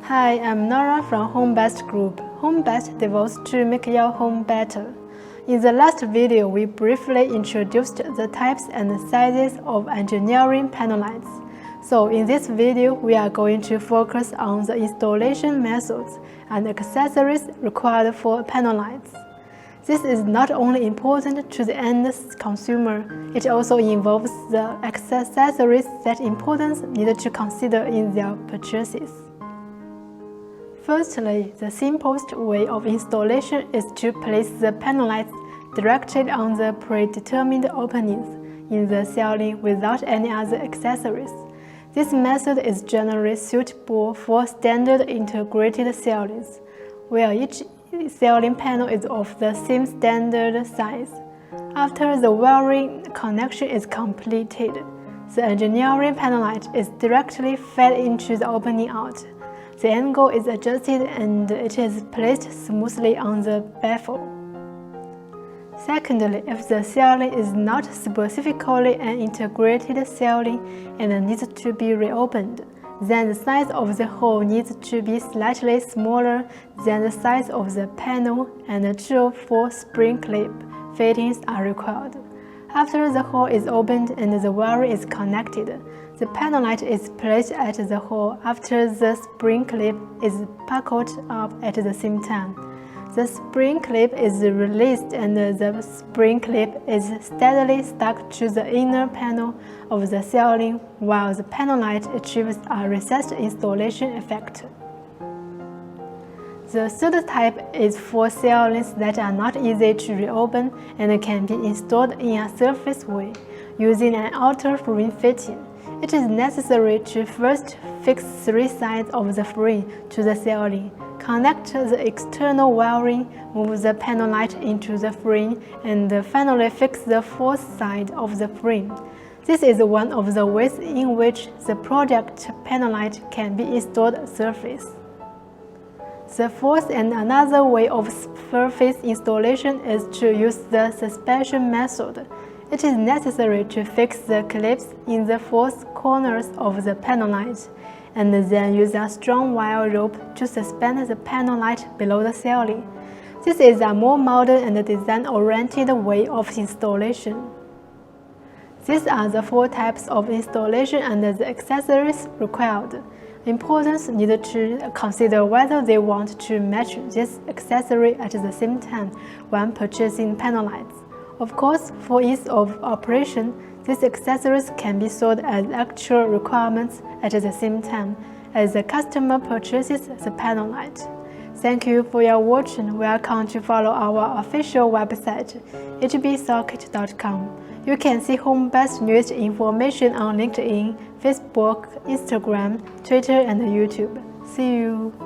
Hi, I'm Nora from HomeBest Group. HomeBest devotes to make your home better. In the last video, we briefly introduced the types and sizes of engineering panel lights. So in this video, we are going to focus on the installation methods and accessories required for panel lights. This is not only important to the end consumer, it also involves the accessories that importance need to consider in their purchases. Firstly, the simplest way of installation is to place the panel lights directly on the predetermined openings in the ceiling without any other accessories. This method is generally suitable for standard integrated ceilings, where each ceiling panel is of the same standard size. After the wiring connection is completed, the engineering panel light is directly fed into the opening out. The angle is adjusted and it is placed smoothly on the baffle. Secondly, if the ceiling is not specifically an integrated ceiling and needs to be reopened, then the size of the hole needs to be slightly smaller than the size of the panel, and 2 or 4 spring clip fittings are required. After the hole is opened and the wiring is connected, the panel light is placed at the hole after the spring clip is buckled up at the same time. The spring clip is released and the spring clip is steadily stuck to the inner panel of the ceiling while the panel light achieves a recessed installation effect. The third type is for ceilings that are not easy to reopen and can be installed in a surface way, using an outer frame fitting. It is necessary to first fix 3 sides of the frame to the ceiling, connect the external wiring, move the panel light into the frame, and finally fix the 4th side of the frame. This is one of the ways in which the project panel light can be installed surface. The fourth and another way of surface installation is to use the suspension method. It is necessary to fix the clips in the 4 corners of the panel light, and then use a strong wire rope to suspend the panel light below the ceiling. This is a more modern and design-oriented way of installation. These are the 4 types of installation and the accessories required. Importers need to consider whether they want to match this accessory at the same time when purchasing panel lights. Of course, for ease of operation, these accessories can be sold as actual requirements at the same time as the customer purchases the panel light. Thank you for your watching. Welcome to follow our official website, hbsocket.com. You can see HomeBest news information on LinkedIn, Facebook, Instagram, Twitter, and YouTube. See you!